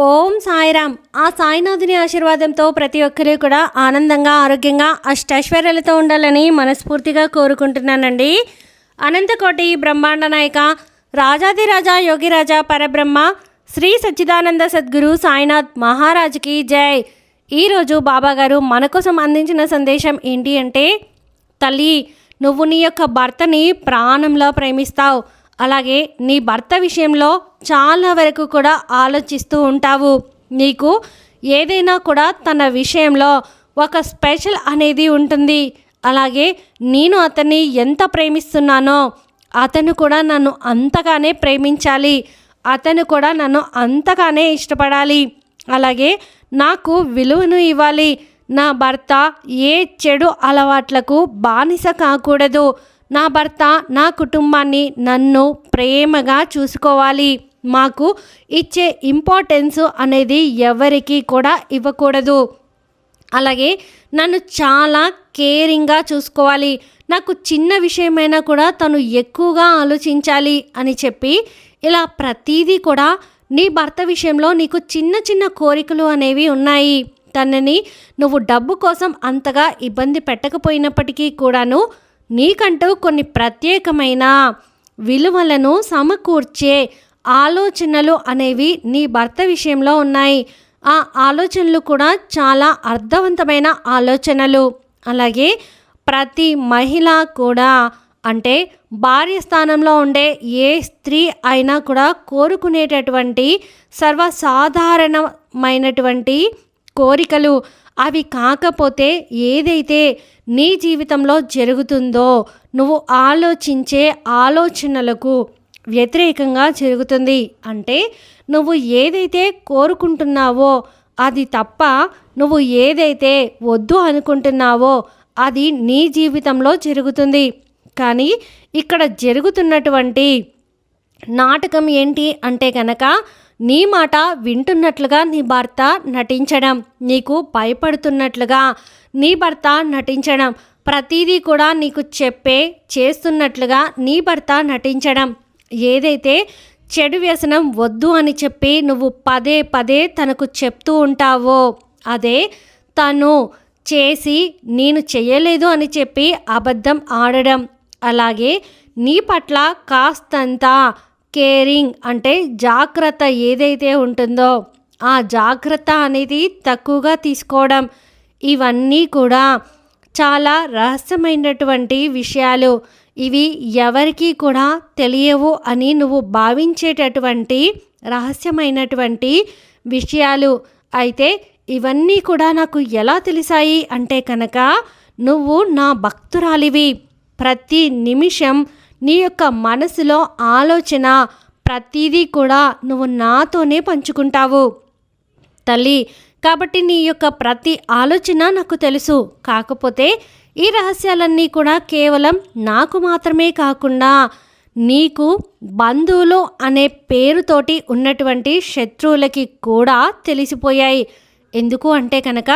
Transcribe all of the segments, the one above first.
ఓం సాయిరామ్. ఆ సాయినాథుని ఆశీర్వాదంతో ప్రతి ఒక్కరూ కూడా ఆనందంగా, ఆరోగ్యంగా, అష్టైశ్వర్యాలతో ఉండాలని మనస్ఫూర్తిగా కోరుకుంటున్నానండి. అనంతకోటి బ్రహ్మాండ నాయక రాజాదిరాజా యోగిరాజా పరబ్రహ్మ శ్రీ సచ్చిదానంద సద్గురు సాయినాథ్ మహారాజ్కి జై. ఈరోజు బాబాగారు మన కోసం అందించిన సందేశం ఏంటి అంటే, తల్లి, నువ్వు నీ యొక్క భర్తని ప్రాణంలో ప్రేమిస్తావు. అలాగే నీ భర్త విషయంలో చాలా వరకు కూడా ఆలోచిస్తూ ఉంటావు. నీకు ఏదైనా కూడా తన విషయంలో ఒక స్పెషల్ అనేది ఉంటుంది. అలాగే నేను అతన్ని ఎంత ప్రేమిస్తున్నానో అతను కూడా నన్ను అంతగానే ప్రేమించాలి, అతను కూడా నన్ను అంతగానే ఇష్టపడాలి, అలాగే నాకు విలువను ఇవ్వాలి. నా భర్త ఏ చెడు అలవాట్లకు బానిస కాకూడదు. నా భర్త నా కుటుంబాన్ని, నన్ను ప్రేమగా చూసుకోవాలి. మాకు ఇచ్చే ఇంపార్టెన్స్ అనేది ఎవరికి కూడా ఇవ్వకూడదు. అలాగే నన్ను చాలా కేరింగ్గా చూసుకోవాలి. నాకు చిన్న విషయమైనా కూడా తను ఎక్కువగా ఆలోచించాలి అని చెప్పి ఇలా ప్రతీదీ కూడా నీ భర్త విషయంలో నీకు చిన్న చిన్న కోరికలు అనేవి ఉన్నాయి. తనని నువ్వు డబ్బు కోసం అంతగా ఇబ్బంది పెట్టకపోయినప్పటికీ కూడాను నీకంటూ కొన్ని ప్రత్యేకమైన విలువలను సమకూర్చే ఆలోచనలు అనేవి నీ భర్త విషయంలో ఉన్నాయి. ఆ ఆలోచనలు కూడా చాలా అర్థవంతమైన ఆలోచనలు. అలాగే ప్రతి మహిళ కూడా, అంటే భార్య స్థానంలో ఉండే ఏ స్త్రీ అయినా కూడా కోరుకునేటటువంటి సర్వసాధారణమైనటువంటి కోరికలు. అవి కాకపోతే ఏదైతే నీ జీవితంలో జరుగుతుందో నువ్వు ఆలోచించే ఆలోచనలకు వ్యతిరేకంగా జరుగుతుంది. అంటే నువ్వు ఏదైతే కోరుకుంటున్నావో అది తప్ప, నువ్వు ఏదైతే వద్దు అనుకుంటున్నావో అది నీ జీవితంలో జరుగుతుంది. కానీ ఇక్కడ జరుగుతున్నటువంటి నాటకం ఏంటి అంటే కనుక, నీ మాట వింటున్నట్లుగా నీ భర్త నటించడం, నీకు భయపడుతున్నట్లుగా నీ భర్త నటించడం, ప్రతిదీ కూడా నీకు చేస్తున్నట్లుగా నీ భర్త నటించడం, ఏదైతే చెడు వ్యసనం వద్దు అని చెప్పి నువ్వు పదే పదే తనకు చెప్తూ ఉంటావో అదే తను చేసి నేను చేయలేదు అని చెప్పి అబద్ధం ఆడడం. అలాగే నీ పట్ల కాస్తంత కేరింగ్, అంటే జాగ్రత్త ఏదైతే ఉంటుందో ఆ జాగ్రత్త అనేది తక్కువగా తీసుకోవడం. ఇవన్నీ కూడా చాలా రహస్యమైనటువంటి విషయాలు. ఇవి ఎవరికీ కూడా తెలియవు అని నువ్వు భావించేటటువంటి రహస్యమైనటువంటి విషయాలు. అయితే ఇవన్నీ కూడా నాకు ఎలా తెలిసాయి అంటే కనుక, నువ్వు నా భక్తురాలివి. ప్రతి నిమిషం నీ యొక్క మనసులో ఆలోచన ప్రతిదీ కూడా నువ్వు నాతోనే పంచుకుంటావు తల్లి. కాబట్టి నీ యొక్క ప్రతి ఆలోచన నాకు తెలుసు. కాకపోతే ఈ రహస్యాలన్నీ కూడా కేవలం నాకు మాత్రమే కాకుండా నీకు బంధువులు అనే పేరుతోటి ఉన్నటువంటి శత్రువులకి కూడా తెలిసిపోయాయి. ఎందుకు అంటే కనుక,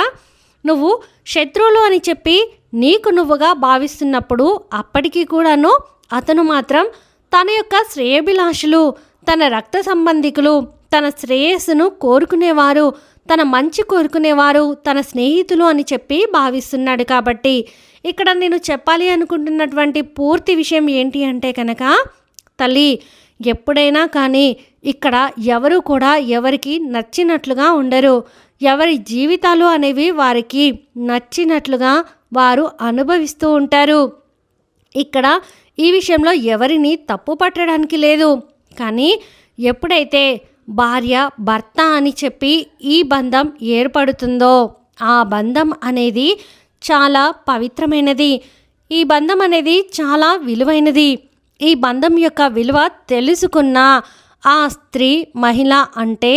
నువ్వు శత్రువులు అని చెప్పి నీకు నువ్వుగా భావిస్తున్నప్పుడు అప్పటికీ కూడాను అతను మాత్రం తన యొక్క శ్రేయభిలాషులు, తన రక్త సంబంధికులు, తన శ్రేయస్సును కోరుకునేవారు, తన మంచి కోరుకునేవారు తన స్నేహితులు అని చెప్పి భావిస్తున్నాడు. కాబట్టి ఇక్కడ నేను చెప్పాలి అనుకుంటున్నటువంటి పూర్తి విషయం ఏంటి అంటే కనుక, తల్లి, ఎప్పుడైనా కానీ ఇక్కడ ఎవరు కూడా ఎవరికి నచ్చినట్లుగా ఉండరు. ఎవరి జీవితాలు అనేవి వారికి నచ్చినట్లుగా వారు అనుభవిస్తూ ఉంటారు. ఇక్కడ ఈ విషయంలో ఎవరిని తప్పు పట్టడానికి లేదు. కానీ ఎప్పుడైతే భార్య భర్త అని చెప్పి ఈ బంధం ఏర్పడుతుందో ఆ బంధం అనేది చాలా పవిత్రమైనది. ఈ బంధం అనేది చాలా విలువైనది. ఈ బంధం యొక్క విలువ తెలుసుకున్న ఆ స్త్రీ, మహిళ, అంటే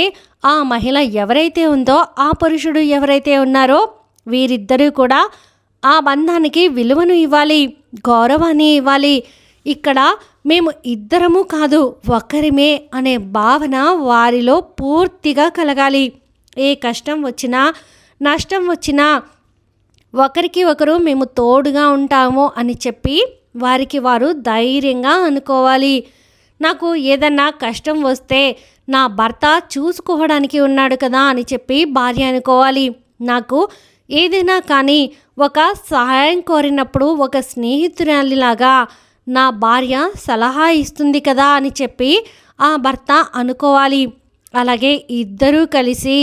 ఆ మహిళ ఎవరైతే ఉందో ఆ పురుషుడు ఎవరైతే ఉన్నారో వీరిద్దరూ కూడా ఆ బంధానికి విలువను ఇవ్వాలి, గౌరవాన్ని ఇవ్వాలి. ఇక్కడ మేము ఇద్దరము కాదు ఒకరిమే అనే భావన వారిలో పూర్తిగా కలగాలి. ఏ కష్టం వచ్చినా నష్టం వచ్చినా ఒకరికి ఒకరు మేము తోడుగా ఉంటాము అని చెప్పి వారికి వారు ధైర్యంగా అనుకోవాలి. నాకు ఏదన్నా కష్టం వస్తే నా భర్త చూసుకోవడానికి ఉన్నాడు కదా అని చెప్పి భార్య అనుకోవాలి. నాకు ఏదైనా కానీ ఒక సహాయం కోరినప్పుడు ఒక స్నేహితురాలిలాగా నా భార్య సలహా ఇస్తుంది కదా అని చెప్పి ఆ భర్త అనుకోవాలి. అలాగే ఇద్దరూ కలిసి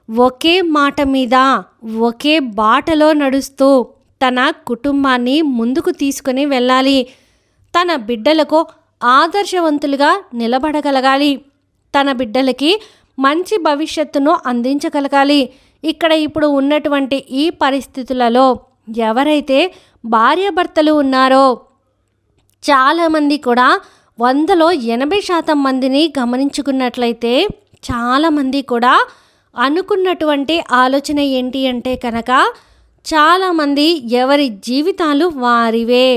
ఒకే మాట మీద ఒకే బాటలో నడుస్తూ తన కుటుంబాన్ని ముందుకు తీసుకొని వెళ్ళాలి. తన బిడ్డలకు ఆదర్శవంతులుగా నిలబడగలగాలి. తన బిడ్డలకి మంచి భవిష్యత్తును అందించగలగాలి. ఇక్కడ ఇప్పుడు ఉన్నటువంటి ఈ పరిస్థితులలో ఎవరైతే భార్యాభర్తలు ఉన్నారో చాలామంది కూడా 100లో 80% మందిని గమనించుకున్నట్లయితే చాలామంది కూడా అనుకున్నటువంటి ఆలోచన ఏంటి అంటే కనుక చాలామంది ఎవరి జీవితాలు వారివే.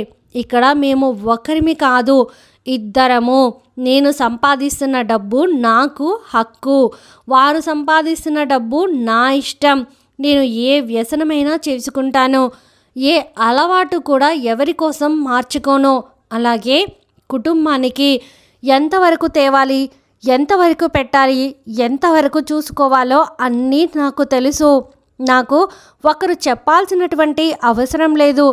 ఇక్కడ మేము ఒకరిమి కాదు, ఇద్దరము. నేను సంపాదిస్తున్న డబ్బు నాకు హక్కు, వారు సంపాదిస్తున్న డబ్బు నా ఇష్టం. నేను ఏ వ్యసనమైనా చేసుకుంటాను, ఏ అలవాటు కూడా ఎవరి కోసం మార్చుకోను. అలాగే కుటుంబానికి ఎంతవరకు తేవాలి, ఎంతవరకు పెట్టాలి, ఎంతవరకు చూసుకోవాలో అన్నీ నాకు తెలుసు. నాకు ఒకరు చెప్పాల్సినటువంటి అవసరం లేదు.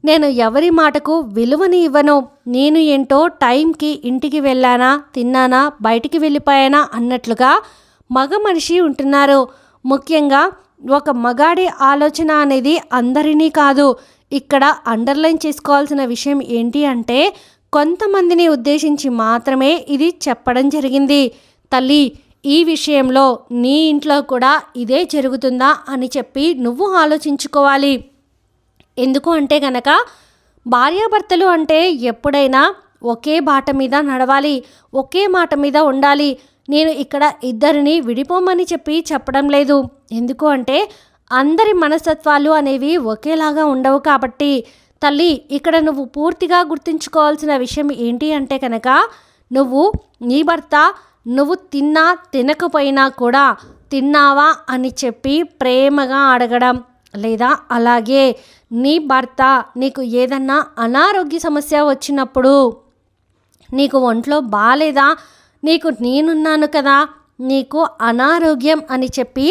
నేను ఎవరి మాటకు విలువని ఇవ్వను. నేను ఏంటో టైంకి ఇంటికి వెళ్ళానా, తిన్నానా, బయటికి వెళ్ళిపోయానా అన్నట్లుగా మగ మనిషి ఉంటున్నారు. ముఖ్యంగా ఒక మగాడి ఆలోచన అనేది అందరినీ కాదు. ఇక్కడ అండర్లైన్ చేసుకోవాల్సిన విషయం ఏంటి అంటే కొంతమందిని ఉద్దేశించి మాత్రమే ఇది చెప్పడం జరిగింది. తల్లి, ఈ విషయంలో నీ ఇంట్లో కూడా ఇదే జరుగుతుందా అని చెప్పి నువ్వు ఆలోచించుకోవాలి. ఎందుకు అంటే గనక భార్యాభర్తలు అంటే ఎప్పుడైనా ఒకే బాట మీద నడవాలి, ఒకే మాట మీద ఉండాలి. నేను ఇక్కడ ఇద్దరిని విడిపోమని చెప్పి చెప్పడం లేదు. ఎందుకు అంటే అందరి మనస్తత్వాలు అనేవి ఒకేలాగా ఉండవు కాబట్టి. తల్లి, ఇక్కడ నువ్వు పూర్తిగా గుర్తుంచుకోవాల్సిన విషయం ఏంటి అంటే కనుక నువ్వు నీ భర్త నువ్వు తిన్నా తినకపోయినా కూడా తిన్నావా అని చెప్పి ప్రేమగా అడగడం, లేదా అలాగే నీ భర్త నీకు ఏదన్నా అనారోగ్య సమస్య వచ్చినప్పుడు నీకు ఒంట్లో బాగాలేదా, నీకు నేనున్నాను కదా, నీకు అనారోగ్యం అని చెప్పి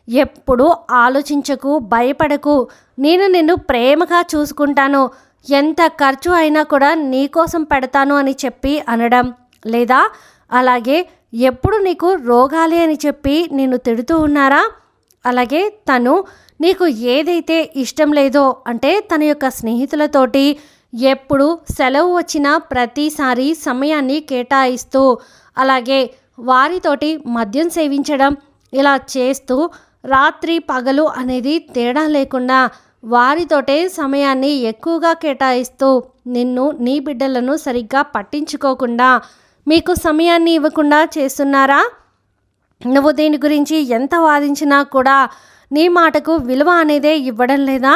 ఎప్పుడు ఆలోచించకు, భయపడకు. నేను నిన్ను ప్రేమగా చూసుకుంటాను, ఎంత ఖర్చు అయినా కూడా నీకోసం పెడతాను అని చెప్పి అనడం, లేదా అలాగే ఎప్పుడు నీకు రోగాలే అని చెప్పి నేను తిడుతూ ఉన్నారా, అలాగే తను నీకు ఏదైతే ఇష్టం లేదో అంటే తన యొక్క స్నేహితులతోటి ఎప్పుడు సెలవు వచ్చినా ప్రతిసారి సమయాన్ని కేటాయిస్తూ అలాగే వారితోటి మద్యం సేవించడం, ఇలా చేస్తూ రాత్రి పగలు అనేది తేడా లేకుండా వారితోటే సమయాన్ని ఎక్కువగా కేటాయిస్తూ నిన్ను నీ బిడ్డలను సరిగ్గా పట్టించుకోకుండా మీకు సమయాన్ని ఇవ్వకుండా చేస్తున్నారా? నువ్వు దీని గురించి ఎంత వాదించినా కూడా నీ మాటకు విలువ అనేదే ఇవ్వడం లేదా?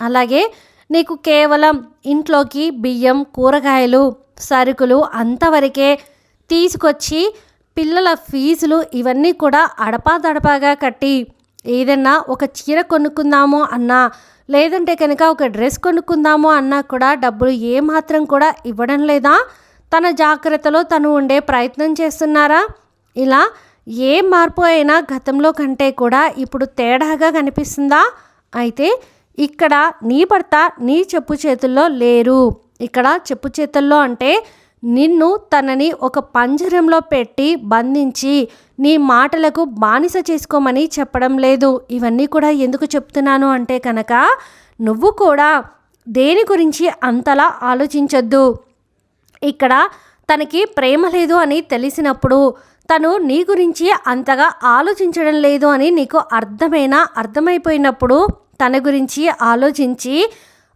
అలాగే నీకు కేవలం ఇంట్లోకి బియ్యం, కూరగాయలు, సరుకులు అంతవరకే తీసుకొచ్చి పిల్లల ఫీజులు ఇవన్నీ కూడా అడపాదడపాగా కట్టి ఏదన్నా ఒక చీర కొనుక్కుందాము అన్నా, లేదంటే కనుక ఒక డ్రెస్ కొనుక్కుందాము అన్నా కూడా డబ్బులు ఏమాత్రం కూడా ఇవ్వడం లేదా? తన జాగ్రత్తలో తను ఉండే ప్రయత్నం చేస్తున్నారా? ఇలా ఏ మార్పు అయినా గతంలో కంటే కూడా ఇప్పుడు తేడాగా కనిపిస్తుందా? అయితే ఇక్కడ నీ భర్త నీ చెప్పు చేతుల్లో లేరు. ఇక్కడ చెప్పు చేతుల్లో అంటే నిన్ను తనని ఒక పంజరంలో పెట్టి బంధించి నీ మాటలకు బానిస చేసుకోమని చెప్పడం లేదు. ఇవన్నీ కూడా ఎందుకు చెప్తున్నాను అంటే కనుక నువ్వు కూడా దేని గురించి అంతలా ఆలోచించొద్దు. ఇక్కడ తనకి ప్రేమ లేదు అని తెలిసినప్పుడు తను నీ గురించి అంతగా ఆలోచించడం లేదు అని నీకు అర్థమైపోయినప్పుడు తన గురించి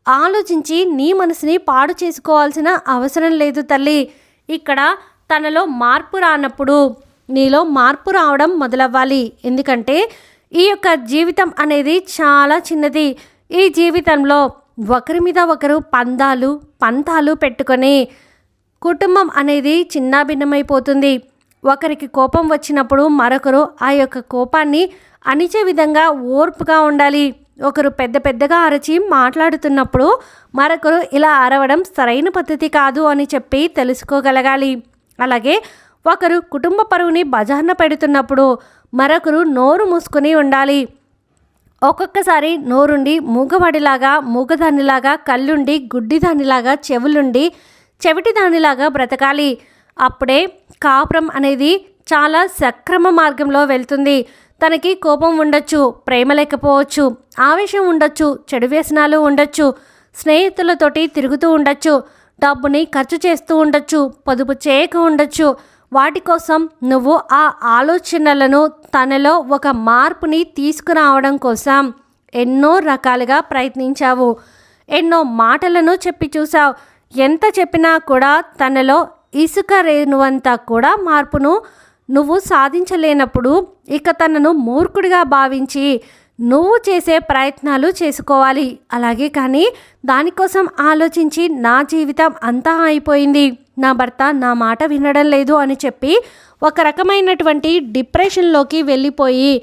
ఆలోచించి నీ మనసుని పాడు చేసుకోవాల్సిన అవసరం లేదు తల్లి. ఇక్కడ తనలో మార్పు రానప్పుడు నీలో మార్పు రావడం మొదలవ్వాలి. ఎందుకంటే ఈ యొక్క జీవితం అనేది చాలా చిన్నది. ఈ జీవితంలో ఒకరి మీద ఒకరు పంతాలు పెట్టుకొని కుటుంబం అనేది చిన్నాభిన్నమైపోతుంది. ఒకరికి కోపం వచ్చినప్పుడు మరొకరు ఆ యొక్క కోపాన్ని అణిచే విధంగా ఓర్పుగా ఉండాలి. ఒకరు పెద్దగా అరచి మాట్లాడుతున్నప్పుడు మరొకరు ఇలా అరవడం సరైన పద్ధతి కాదు అని చెప్పి తెలుసుకోగలగాలి. అలాగే ఒకరు కుటుంబ పరువుని బజార్న పెడుతున్నప్పుడు మరొకరు నోరు మూసుకుని ఉండాలి. ఒక్కొక్కసారి నోరుండి మూగవాడిలాగా, మూగదానిలాగా, కళ్ళుండి గుడ్డిదానిలాగా, చెవులుండి చెవిటిదానిలాగా బ్రతకాలి. అప్పుడే కాపురం అనేది చాలా సక్రమ మార్గంలో వెళ్తుంది. తనకి కోపం ఉండొచ్చు, ప్రేమ లేకపోవచ్చు, ఆవేశం ఉండొచ్చు, చెడు వ్యసనాలు ఉండొచ్చు, స్నేహితులతోటి తిరుగుతూ ఉండొచ్చు, డబ్బుని ఖర్చు చేస్తూ ఉండొచ్చు, పొదుపు చేయక ఉండొచ్చు. వాటి కోసం నువ్వు ఆ ఆలోచనలను తనలో ఒక మార్పుని తీసుకురావడం కోసం ఎన్నో రకాలుగా ప్రయత్నించావు. ఎన్నో మాటలను చెప్పి చూసావు. ఎంత చెప్పినా కూడా తనలో ఇసుక రేణువంతా కూడా మార్పును నువ్వు సాధించలేనప్పుడు ఇక తనను మూర్ఖుడిగా భావించి నువ్వు చేసే ప్రయత్నాలు చేసుకోవాలి. అలాగే కానీ దానికోసం ఆలోచించి నా జీవితం అంతా అయిపోయింది, నా భర్త నా మాట వినడం లేదు అని చెప్పి ఒక రకమైనటువంటి డిప్రెషన్లోకి వెళ్ళిపోయి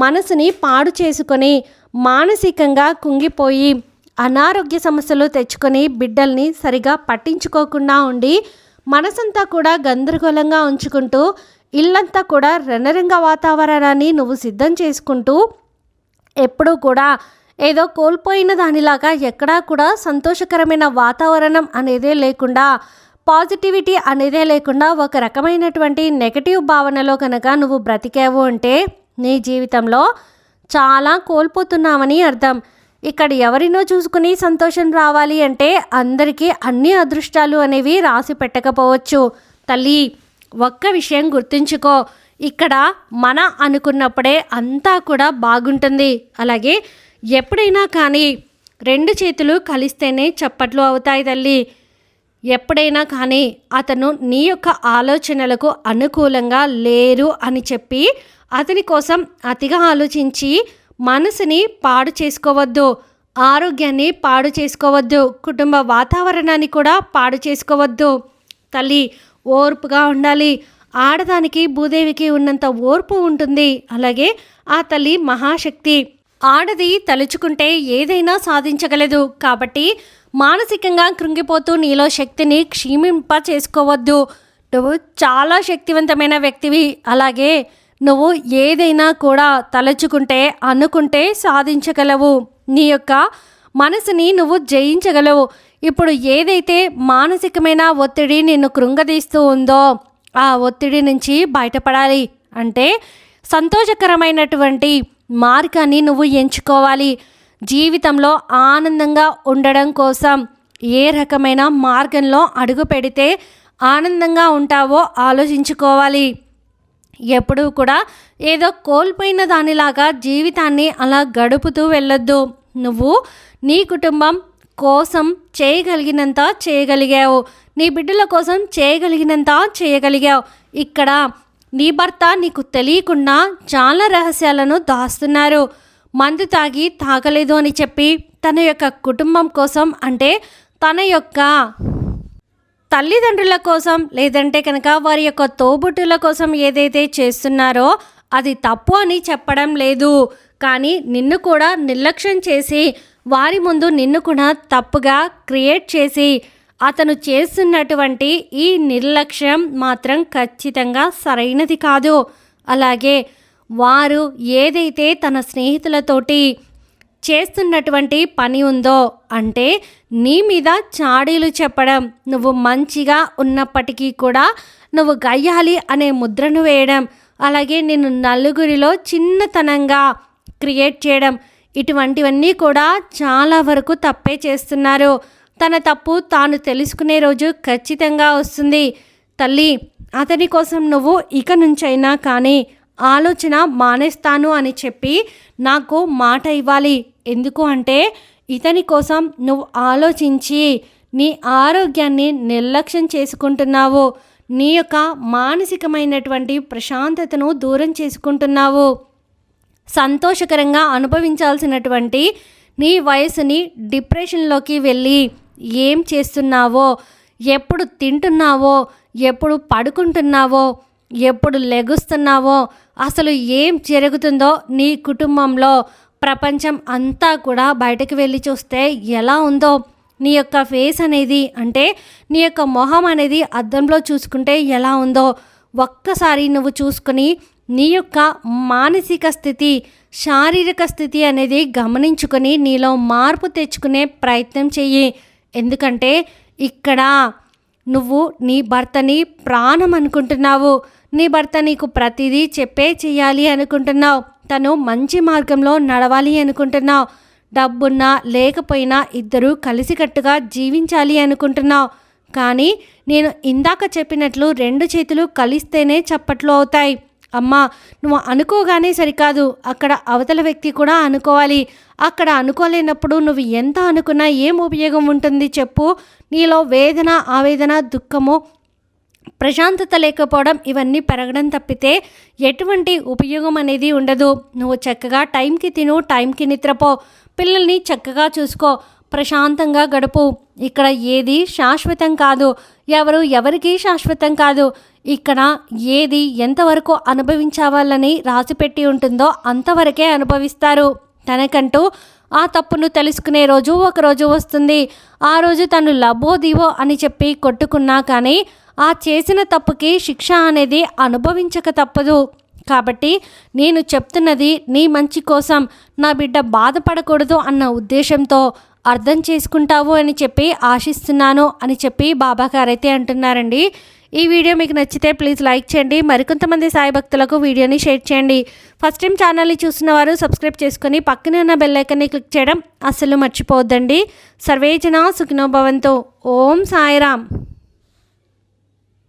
మనసుని పాడు చేసుకొని మానసికంగా కుంగిపోయి అనారోగ్య సమస్యలు తెచ్చుకొని బిడ్డల్ని సరిగా పట్టించుకోకుండా ఉండి మనసంతా కూడా గందరగోళంగా ఉంచుకుంటూ ఇల్లంతా కూడా రణరంగ వాతావరణాన్ని నువ్వు సిద్ధం చేసుకుంటూ ఎప్పుడూ కూడా ఏదో కోల్పోయిన దానిలాగా ఎక్కడా కూడా సంతోషకరమైన వాతావరణం అనేదే లేకుండా, పాజిటివిటీ అనేదే లేకుండా ఒక రకమైనటువంటి నెగటివ్ భావనలో కనుక నువ్వు బ్రతికావు అంటే నీ జీవితంలో చాలా కోల్పోతున్నావని అర్థం. ఇక్కడ ఎవరినో చూసుకుని సంతోషం రావాలి అంటే అందరికీ అన్ని అదృష్టాలు అనేవి రాసి పెట్టకపోవచ్చు. తల్లి, ఒక్క విషయం గుర్తుంచుకో, ఇక్కడ మన అనుకున్నప్పుడే అంతా కూడా బాగుంటుంది. అలాగే ఎప్పుడైనా కానీ రెండు చేతులు కలిస్తేనే చప్పట్లు అవుతాయి తల్లి. ఎప్పుడైనా కానీ అతను నీ యొక్క ఆలోచనలకు అనుకూలంగా లేరు అని చెప్పి అతని కోసం అతిగా ఆలోచించి మనసుని పాడు చేసుకోవద్దు, ఆరోగ్యాన్ని పాడు చేసుకోవద్దు, కుటుంబ వాతావరణాన్ని కూడా పాడు చేసుకోవద్దు. తల్లి, ఓర్పుగా ఉండాలి. ఆడదానికి భూదేవికి ఉన్నంత ఓర్పు ఉంటుంది. అలాగే ఆ తల్లి మహాశక్తి. ఆడది తలుచుకుంటే ఏదైనా సాధించగలదు. కాబట్టి మానసికంగా కృంగిపోతూ నీలో శక్తిని క్షీమింప చేసుకోవద్దు. నువ్వు చాలా శక్తివంతమైన వ్యక్తివి. అలాగే నువ్వు ఏదైనా కూడా తలుచుకుంటే అనుకుంటే సాధించగలవు. నీ యొక్క మనసుని నువ్వు జయించగలవు. ఇప్పుడు ఏదైతే మానసికమైన ఒత్తిడి నిన్ను కృంగదీస్తూ ఉందో ఆ ఒత్తిడి నుంచి బయటపడాలి అంటే సంతోషకరమైనటువంటి మార్గాన్ని నువ్వు ఎంచుకోవాలి. జీవితంలో ఆనందంగా ఉండడం కోసం ఏ రకమైన మార్గంలో అడుగు పెడితే ఆనందంగా ఉంటావో ఆలోచించుకోవాలి. ఎప్పుడూ కూడా ఏదో కోల్పోయిన దానిలాగా జీవితాన్ని అలా గడుపుతూ వెళ్ళొద్దు. నువ్వు నీ కుటుంబం కోసం చేయగలిగినంత చేయగలిగావు, నీ బిడ్డల కోసం చేయగలిగినంత చేయగలిగావు. ఇక్కడ నీ భర్త నీకు తెలియకుండా చాలా రహస్యాలను దాస్తున్నారు. మందు తాగలేదు అని చెప్పి తన యొక్క కుటుంబం కోసం అంటే తన యొక్క తల్లిదండ్రుల కోసం లేదంటే కనుక వారి యొక్క తోబుట్టుల కోసం ఏదైతే చేస్తున్నారో అది తప్పు అని చెప్పడం లేదు. కానీ నిన్ను కూడా నిర్లక్ష్యం చేసి వారి ముందు నిన్ను కూడా తప్పుగా క్రియేట్ చేసి అతను చేస్తున్నటువంటి ఈ నిర్లక్ష్యం మాత్రం ఖచ్చితంగా సరైనది కాదు. అలాగే వారు ఏదైతే తన స్నేహితులతోటి చేస్తున్నటువంటి పని ఉందో అంటే నీ మీద చాడీలు చెప్పడం, నువ్వు మంచిగా ఉన్నప్పటికీ కూడా నువ్వు గయ్యాలి అనే ముద్రను వేయడం, అలాగే నిన్ను నలుగురిలో చిన్నతనంగా క్రియేట్ చేయడం, ఇటువంటివన్నీ కూడా చాలా వరకు తప్పే చేస్తున్నారు. తన తప్పు తాను తెలుసుకునే రోజు ఖచ్చితంగా వస్తుంది. తల్లి, అతని కోసం నువ్వు ఇక నుంచైనా కానీ ఆలోచన మానేస్తాను అని చెప్పి నాకు మాట ఇవ్వాలి. ఎందుకు అంటే ఇతని కోసం నువ్వు ఆలోచించి నీ ఆరోగ్యాన్ని నిర్లక్ష్యం చేసుకుంటున్నావు. నీ యొక్క మానసికమైనటువంటి ప్రశాంతతను దూరం చేసుకుంటున్నావు. సంతోషకరంగా అనుభవించాల్సినటువంటి నీ వయసుని డిప్రెషన్లోకి వెళ్ళి ఏం చేస్తున్నావో, ఎప్పుడు తింటున్నావో, ఎప్పుడు పడుకుంటున్నావో, ఎప్పుడు లెగుస్తున్నావో, అసలు ఏం జరుగుతుందో నీ కుటుంబంలో ప్రపంచం అంతా కూడా బయటకు వెళ్ళి చూస్తే ఎలా ఉందో నీ యొక్క ఫేస్ అనేది అంటే నీ యొక్క మొహం అనేది అద్దంలో చూసుకుంటే ఎలా ఉందో ఒక్కసారి నువ్వు చూసుకుని నీ యొక్క మానసిక స్థితి, శారీరక స్థితి అనేది గమనించుకొని నీలో మార్పు తెచ్చుకునే ప్రయత్నం చెయ్యి. ఎందుకంటే ఇక్కడ నువ్వు నీ భర్తని ప్రాణం అనుకుంటున్నావు. నీ భర్త నీకు ప్రతిదీ చెప్పే చెయ్యాలి అనుకుంటున్నావు. తను మంచి మార్గంలో నడవాలి అనుకుంటున్నావు. డబ్బున్నా లేకపోయినా ఇద్దరూ కలిసికట్టుగా జీవించాలి అనుకుంటున్నావు. కానీ నేను ఇందాక చెప్పినట్లు 2 చేతులు కలిస్తేనే చప్పట్లు అవుతాయి. అమ్మా, నువ్వు అనుకోగానే సరికాదు, అక్కడ అవతల వ్యక్తి కూడా అనుకోవాలి. అక్కడ అనుకోలేనప్పుడు నువ్వు ఎంత అనుకున్నా ఏం ఉపయోగం ఉంటుంది చెప్పు? నీలో వేదన, ఆవేదన, దుఃఖము, ప్రశాంతత లేకపోవడం ఇవన్నీ పెరగడం తప్పితే ఎటువంటి ఉపయోగం అనేది ఉండదు. నువ్వు చక్కగా టైంకి తిను, టైంకి నిద్రపో, పిల్లల్ని చక్కగా చూసుకో, ప్రశాంతంగా గడుపు. ఇక్కడ ఏది శాశ్వతం కాదు, ఎవరికి శాశ్వతం కాదు. ఇక్కడ ఏది ఎంతవరకు అనుభవించాలని రాసిపెట్టి ఉంటుందో అంతవరకే అనుభవిస్తారు. తనకంటూ ఆ తప్పును తెలుసుకునే రోజు ఒకరోజు వస్తుంది. ఆ రోజు తను లబో దివో అని చెప్పి కొట్టుకున్నా కానీ ఆ చేసిన తప్పుకి శిక్ష అనేది అనుభవించక తప్పదు. కాబట్టి నేను చెప్తున్నది నీ మంచి కోసం, నా బిడ్డ బాధపడకూడదు అన్న ఉద్దేశంతో అర్థం చేసుకుంటావు అని చెప్పి ఆశిస్తున్నాను అని చెప్పి బాబాగారైతే అంటున్నారండి. ఈ వీడియో మీకు నచ్చితే ప్లీజ్ లైక్ చేయండి. మరికొంతమంది సాయి భక్తులకు వీడియోని షేర్ చేయండి. ఫస్ట్ టైం ఛానల్ని చూసిన వారు సబ్స్క్రైబ్ చేసుకొని పక్కనే ఉన్న బెల్ ఐకాన్ని క్లిక్ చేయడం అస్సలు మర్చిపోవద్దండి. సర్వేజన సుఖినో భవంతు. ఓం సాయిరామ్.